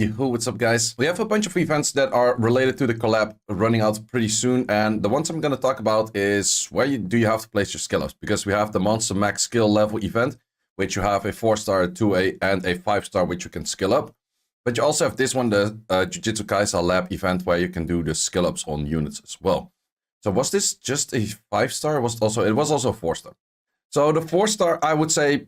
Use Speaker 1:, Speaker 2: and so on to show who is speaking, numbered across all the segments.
Speaker 1: Yo, what's up guys? We have a bunch of events that are related to the collab running out pretty soon, and the ones I'm going to talk about is where do you have to place your skill ups, because we have the Monster Max skill level event, which you have a 4-star, 2A, and a 5-star which you can skill up. But you also have this one, the Jujutsu Kaisen lab event, where you can do the skill ups on units as well. So was this just a 5-star? It was also a 4-star. So the 4-star, I would say,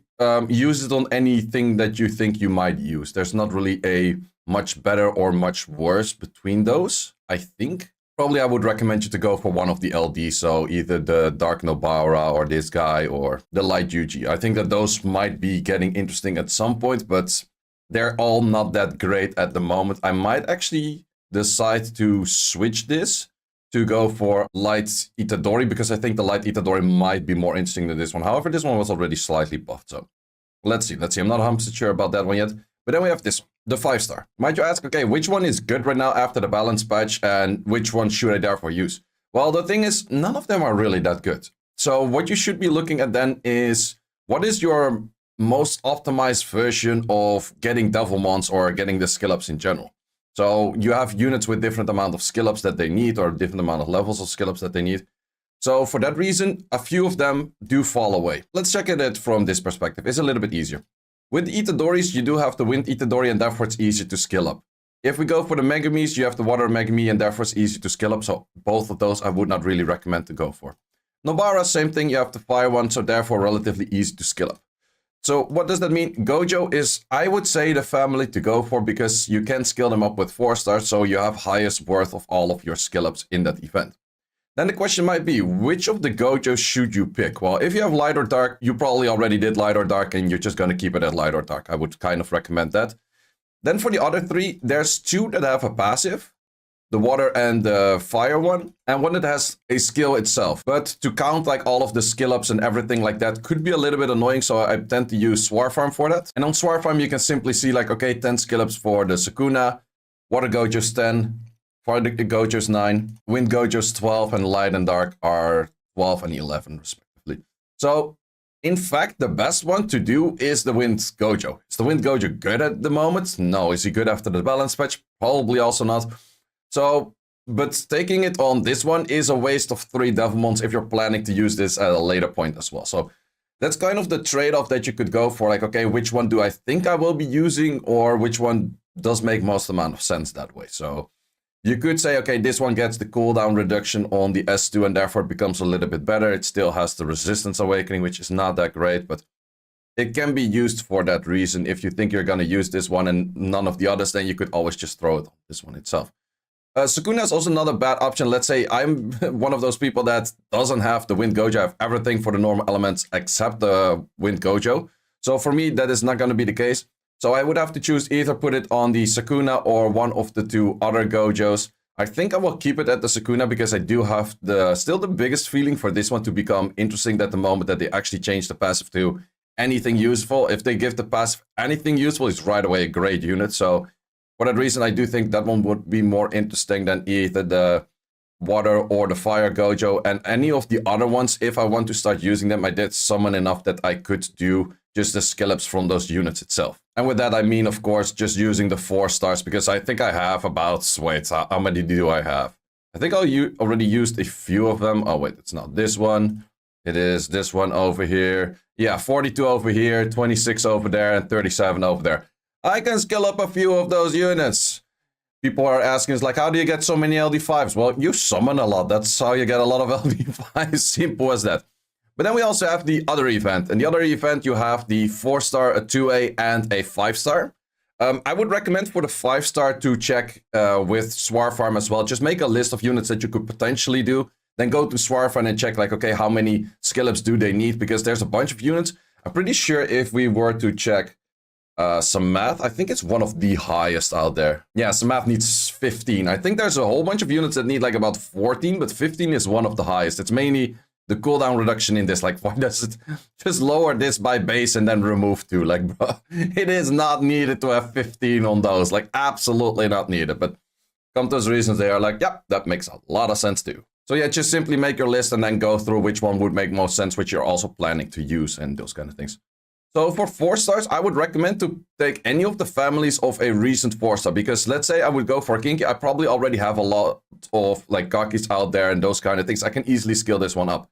Speaker 1: use it on anything that you think you might use. There's not really a much better or much worse between those, I think. Probably I would recommend you to go for one of the LDs, so either the Dark Nobara or this guy or the Light Yuji. I think that those might be getting interesting at some point, but they're all not that great at the moment. I might actually decide to switch this to go for Light Itadori, because I think the Light Itadori might be more interesting than this one. However, this one was already slightly buffed, so let's see. I'm not 100% sure about that one yet. But then we have this one, the 5-star. Might you ask, okay, which one is good right now after the balance patch, and which one should I therefore use? Well, the thing is, none of them are really that good. So what you should be looking at then is, what is your most optimized version of getting Devilmons or getting the skill ups in general? So you have units with different amount of skill ups that they need, or different amount of levels of skill ups that they need. So for that reason, a few of them do fall away. Let's check it from this perspective. It's a little bit easier. With the Itadoris, you do have the Wind Itadori, and therefore it's easy to skill up. If we go for the Megumis, you have the Water Megumi, and therefore it's easy to skill up. So both of those I would not really recommend to go for. Nobara, same thing. You have the Fire one, so therefore relatively easy to skill up. So what does that mean? Gojo is, I would say, the family to go for, because you can skill them up with 4-stars, so you have highest worth of all of your skill ups in that event. Then the question might be, which of the Gojos should you pick? Well, if you have Light or Dark, you probably already did Light or Dark, and you're just going to keep it at Light or Dark. I would kind of recommend that. Then for the other three, there's two that have a passive, the Water and the Fire one, and one that has a skill itself. But to count like all of the skill ups and everything like that could be a little bit annoying, so I tend to use Swarfarm for that. And on Swarfarm, you can simply see like, okay, 10 skill ups for the Sukuna, Water Gojo's 10, for the Gojo's 9, Wind Gojo's 12, and Light and Dark are 12 and 11 respectively. So, in fact, the best one to do is the Wind Gojo. Is the Wind Gojo good at the moment? No. Is he good after the balance patch? Probably also not. So, but taking it on this one is a waste of 3 Devilmons if you're planning to use this at a later point as well. So, that's kind of the trade-off that you could go for. Like, okay, which one do I think I will be using, or which one does make most amount of sense that way? So, you could say, okay, this one gets the cooldown reduction on the S2, and therefore it becomes a little bit better. It still has the resistance awakening, which is not that great, but it can be used for that reason. If you think you're going to use this one and none of the others, then you could always just throw it on this one itself. Sukuna is also not a bad option. Let's say I'm one of those people that doesn't have the Wind Gojo. I have everything for the normal elements except the Wind Gojo. So for me, that is not going to be the case. So I would have to choose either put it on the Sukuna or one of the 2 other Gojos. I think I will keep it at the Sukuna, because I do have still the biggest feeling for this one to become interesting at the moment that they actually change the passive to anything useful. If they give the passive anything useful, it's right away a great unit. So for that reason, I do think that one would be more interesting than either the Water or the Fire Gojo. And any of the other ones, if I want to start using them, I did summon enough that I could do just the skill ups from those units itself. And with that, I mean, of course, just using the 4-stars, because I think I have about, wait, how many do I have? I think I already used a few of them. Oh, wait, it's not this one. It is this one over here. Yeah, 42 over here, 26 over there, and 37 over there. I can skill up a few of those units. People are asking, it's like, how do you get so many LD5s? Well, you summon a lot. That's how you get a lot of LD5s. Simple as that. But then we also have the other event. And the other event, you have the 4-star, a 2A, and a 5-star. I would recommend for the 5-star to check with Swarfarm as well. Just make a list of units that you could potentially do. Then go to Swarfarm and check, like, okay, how many skill ups do they need? Because there's a bunch of units. I'm pretty sure if we were to check some math, I think it's one of the highest out there. Yeah, some math needs 15. I think there's a whole bunch of units that need like about 14, but 15 is one of the highest. It's mainly the cooldown reduction in this. Like, why does it just lower this by base and then remove 2? Like, bro, it is not needed to have 15 on those. Like, absolutely not needed. But come to those reasons, they are like, yep, that makes a lot of sense too. So yeah, just simply make your list and then go through which one would make most sense, which you're also planning to use and those kind of things. So for 4 stars, I would recommend to take any of the families of a recent 4-star, because let's say I would go for Kinky, I probably already have a lot of like Kakis out there and those kind of things. I can easily skill this one up.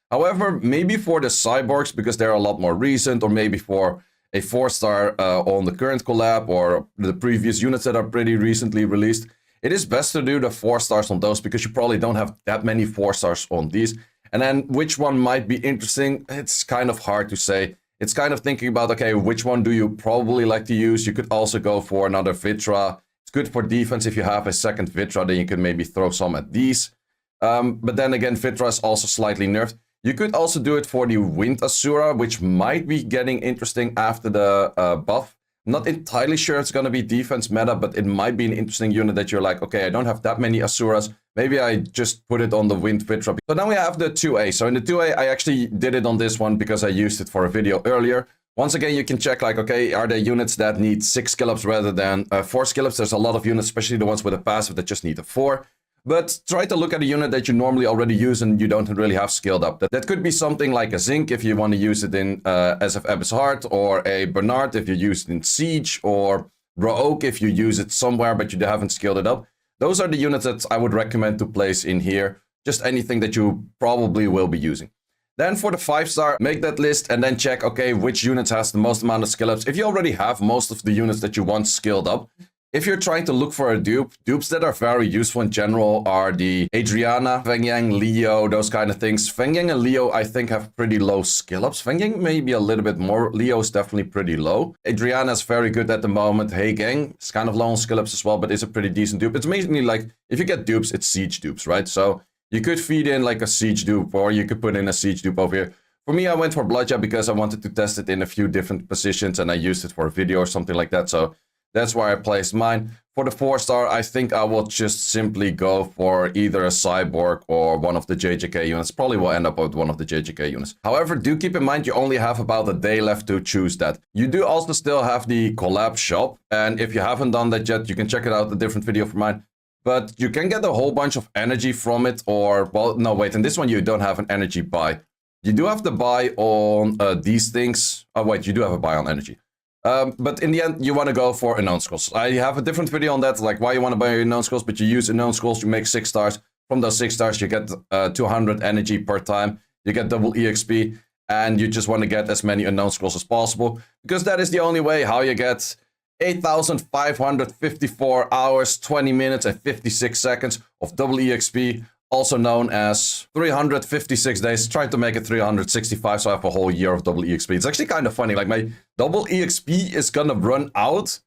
Speaker 1: However, maybe for the cyborgs, because they're a lot more recent, or maybe for a 4-star on the current collab or the previous units that are pretty recently released, it is best to do the 4 stars on those, because you probably don't have that many 4 stars on these. And then which one might be interesting, it's kind of hard to say. It's kind of thinking about, okay, which one do you probably like to use? You could also go for another Vitra. It's good for defense. If you have a second Vitra, then you can maybe throw some at these. But then again, Vitra is also slightly nerfed. You could also do it for the Wind Asura, which might be getting interesting after the buff. I'm not entirely sure it's going to be defense meta, but it might be an interesting unit that you're like, okay, I don't have that many Asuras. Maybe I just put it on the Wind Vitra. So now we have the 2A. So in the 2A, I actually did it on this one because I used it for a video earlier. Once again, you can check like, okay, are there units that need 6 skill ups rather than 4 skill ups? There's a lot of units, especially the ones with a passive, that just need a 4. But try to look at a unit that you normally already use and you don't really have skilled up. That could be something like a Zinc if you want to use it in SF Abyss Heart, or a Bernard if you use it in Siege, or Rook if you use it somewhere but you haven't skilled it up. Those are the units that I would recommend to place in here. Just anything that you probably will be using. Then for the 5-star, make that list and then check, okay, which units has the most amount of skill ups. If you already have most of the units that you want skilled up, if you're trying to look for a dupe, dupes that are very useful in general are the Adriana, Feng Yang, Leo, those kind of things. Feng Yang and Leo, I think, have pretty low skill ups. Feng Yang maybe a little bit more. Leo is definitely pretty low. Adriana is very good at the moment. Hey Gang is kind of low on skill ups as well, but is a pretty decent dupe. It's mainly like, if you get dupes, it's siege dupes, right? So you could feed in like a siege dupe, or you could put in a siege dupe over here. For me, I went for Bloodja because I wanted to test it in a few different positions and I used it for a video or something like that. So that's where I placed mine. For the 4-star, I think I will just simply go for either a Cyborg or one of the JJK units. Probably will end up with one of the JJK units. However, do keep in mind you only have about a day left to choose that. You do also still have the collab shop. And if you haven't done that yet, you can check it out, a different video for mine. But you can get a whole bunch of energy from it, or, well, no, wait, in this one you don't have an energy buy. You do have the buy on these things. Oh, wait, you do have a buy on energy. But in the end, you want to go for unknown scrolls. I have a different video on that, like why you want to buy unknown scrolls, but you use unknown scrolls, you make 6 stars. From those 6 stars, you get 200 energy per time. You get double EXP, and you just want to get as many unknown scrolls as possible, because that is the only way how you get 8,554 hours, 20 minutes, and 56 seconds of double EXP. Also known as 356 days. Trying to make it 365, so I have a whole year of double EXP. It's actually kind of funny. Like, my double EXP is gonna run out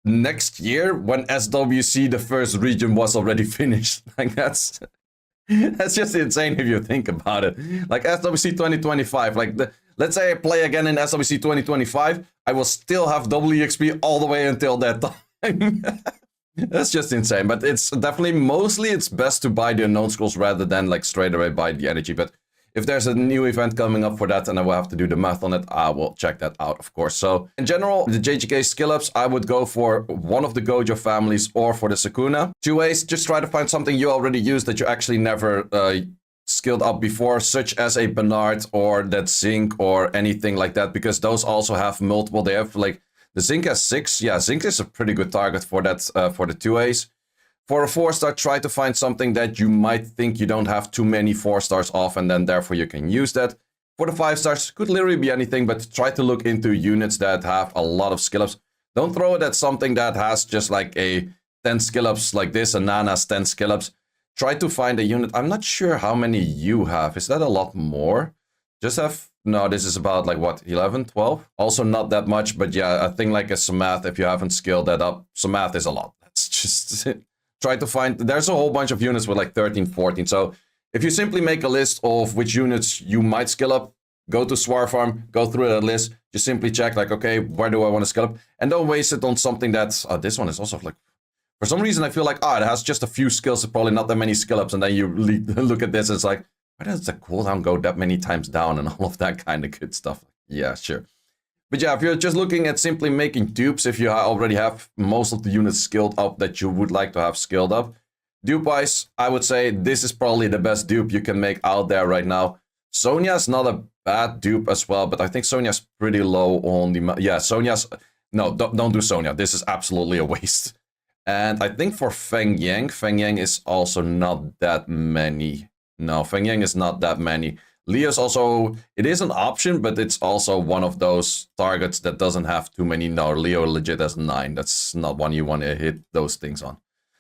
Speaker 1: next year when SWC, the first region, was already finished. Like, that's just insane if you think about it. Like, SWC 2025, like, let's say I play again in SWC 2025, I will still have double EXP all the way until that time. That's just insane, but it's definitely, mostly it's best to buy the unknown scrolls rather than like straight away buy the energy. But if there's a new event coming up for that and I will have to do the math on it, I will check that out, of course. So in general, the JJK skill ups, I would go for one of the Gojo families or for the Sakuna. 2 ways, just try to find something you already use that you actually never skilled up before, such as a Bernard or that Zinc or anything like that, because those also have multiple. They have like, the Zinc has 6. Yeah, Zinc is a pretty good target for that, for the 2As. For a 4-star, try to find something that you might think you don't have too many 4 stars off, and then therefore you can use that. For the 5 stars, could literally be anything, but try to look into units that have a lot of skill ups. Don't throw it at something that has just like a 10 skill ups like this, and Nana's 10 skill ups. Try to find a unit. I'm not sure how many you have. Is that a lot more? Just have... No, this is about like what, 11, 12? Also not that much, but yeah, a thing like a Samath, if you haven't scaled that up, Samath is a lot. That's just try to find, there's a whole bunch of units with like 13, 14. So if you simply make a list of which units you might skill up, go to Swarfarm, go through that list, just simply check like, okay, where do I want to skill up? And don't waste it on something that's, oh, this one is also like, for some reason I feel like, it has just a few skills, so probably not that many skill ups. And then you look at this, it's like, why does the cooldown go that many times down and all of that kind of good stuff? Yeah, sure. But yeah, if you're just looking at simply making dupes, if you already have most of the units skilled up that you would like to have skilled up, dupe-wise, I would say this is probably the best dupe you can make out there right now. Sonya is not a bad dupe as well, but I think Sonya's pretty low on the... Yeah, Sonya's... No, don't do Sonya. This is absolutely a waste. And I think for Feng Yang is also not that many. No, Feng Yang is not that many. Leo's also... It is an option, but it's also one of those targets that doesn't have too many... No, Leo legit has 9. That's not one you want to hit those things on.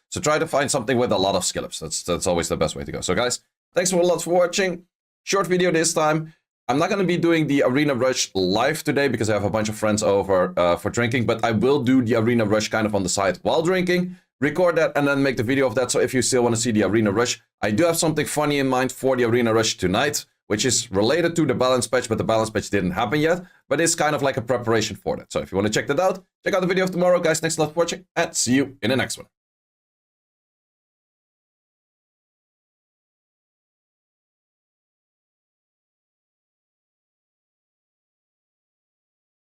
Speaker 1: So try to find something with a lot of skill ups. That's always the best way to go. So guys, thanks a lot for watching. Short video this time. I'm not going to be doing the Arena Rush live today because I have a bunch of friends over for drinking, but I will do the Arena Rush kind of on the side while drinking, record that, and then make the video of that. So if you still want to see the Arena Rush, I do have something funny in mind for the Arena Rush tonight, which is related to the balance patch, but the balance patch didn't happen yet, but it's kind of like a preparation for that. So if you want to check that out, check out the video of tomorrow, guys. Thanks a lot for watching, and see you in the next one.